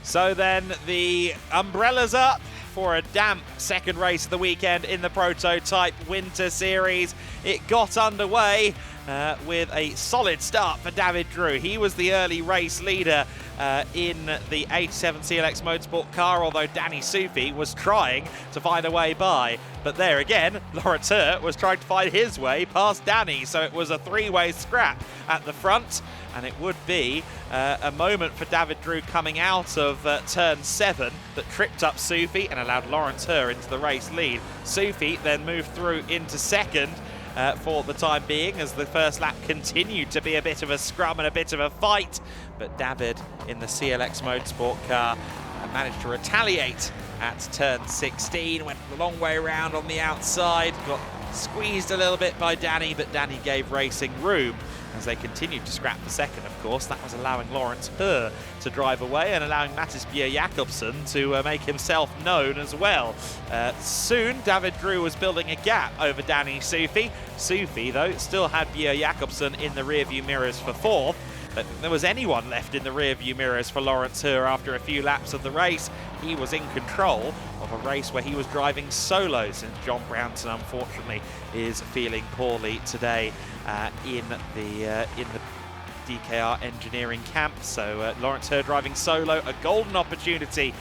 So then the umbrella's up for a damp second race of the weekend in the Prototype Winter Series. It got underway with a solid start for David Drew. He was the early race leader in the 87 CLX Motorsport car, although Danny Sufi was trying to find a way by. But there again, Lawrence Hurt was trying to find his way past Danny, so it was a three-way scrap at the front, and it would be a moment for David Drew coming out of turn 7 that tripped up Sufi and allowed Lawrence Hurt into the race lead. Sufi then moved through into second for the time being, as the first lap continued to be a bit of a scrum and a bit of a fight, but David in the CLX Motorsport car managed to retaliate at turn 16, went the long way around on the outside, got squeezed a little bit by Danny, but Danny gave racing room as they continued to scrap for second. Of course, that was allowing Lawrence Hurt to drive away and allowing Mattis Bjerre-Jacobsen to make himself known as well. Soon, David Drew was building a gap over Danny Sufi. Sufi, though, still had Bjerre-Jacobsen in the rearview mirrors for fourth. But if there was anyone left in the rearview mirrors for Lawrence Hurt after a few laps of the race, he was in control of a race where he was driving solo, since John Brownson, unfortunately, is feeling poorly today in the DKR engineering camp. So Lawrence Hurt driving solo, a golden opportunity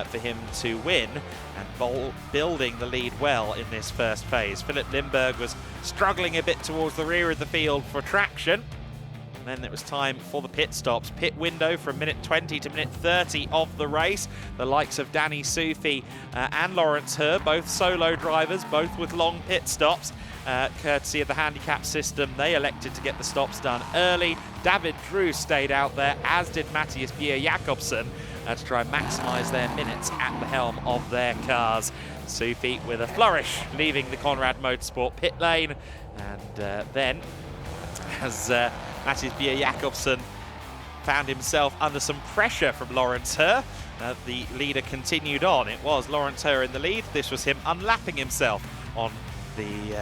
for him to win and building the lead well in this first phase. Philip Lindbergh was struggling a bit towards the rear of the field for traction. And then it was time for the pit stops. Pit window from minute 20 to minute 30 of the race. The likes of Danny Sufi and Lawrence Hurt, both solo drivers, both with long pit stops. Courtesy of the handicap system, they elected to get the stops done early. David Drew stayed out there, as did Mattis Bjerre-Jacobsen, to try and maximise their minutes at the helm of their cars. Sufi with a flourish, leaving the Conrad Motorsport pit lane. And then, as Mattis Bjerre-Jacobsen found himself under some pressure from Lawrence Hurt, the leader continued on. It was Lawrence Hurt in the lead. This was him unlapping himself on the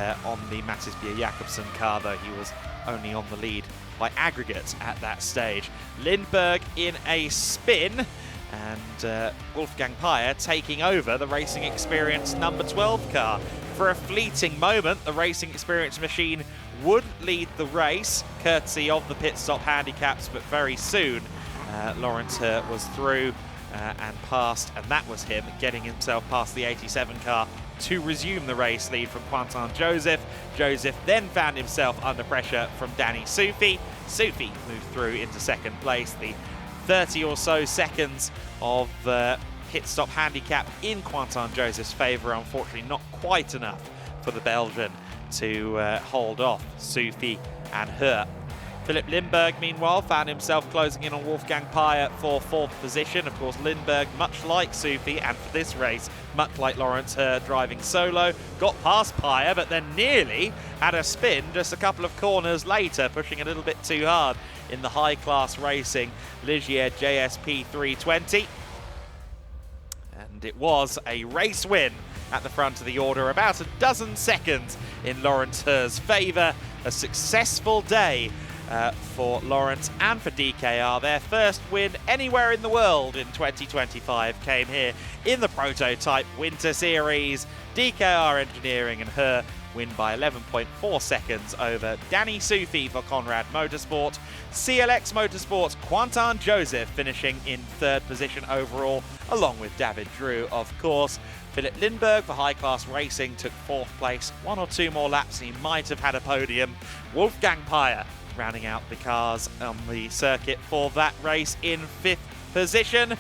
Mattis Bjerre-Jacobsen car, though he was only on the lead by aggregates at that stage. Lindbergh in a spin, and Wolfgang Peyer taking over the Racing Experience number 12 car. For a fleeting moment, the Racing Experience machine would lead the race, courtesy of the pit stop handicaps, but very soon Lawrence Hurt was through and passed, and that was him getting himself past the 87 car to resume the race lead from Quentin Joseph. Joseph then found himself under pressure from Danny Sufi. Sufi moved through into second place. The 30 or so seconds of pit stop handicap in Quentin Joseph's favour, unfortunately not quite enough for the Belgian to hold off Sufi and Hurt. Philip Lindbergh, meanwhile, found himself closing in on Wolfgang Peyer for fourth position. Of course, Lindbergh, much like Sufi, and for this race, much like Lawrence Hurt driving solo, got past Peyer, but then nearly had a spin just a couple of corners later, pushing a little bit too hard in the high-class racing Ligier JSP 320. And it was a race win at the front of the order, about a dozen seconds in Lawrence Hurt's favour. A successful day for Lawrence and for DKR. Their first win anywhere in the world in 2025 came here in the Prototype Winter Series. DKR Engineering and Hurt win by 11.4 seconds over Danny Sufi for Conrad Motorsport. CLX Motorsport's Quentin Joseph finishing in third position overall, along with David Drew, of course. Philip Lindbergh for High Class Racing took fourth place. One or two more laps and he might have had a podium. Wolfgang Peyer rounding out the cars on the circuit for that race in fifth position. And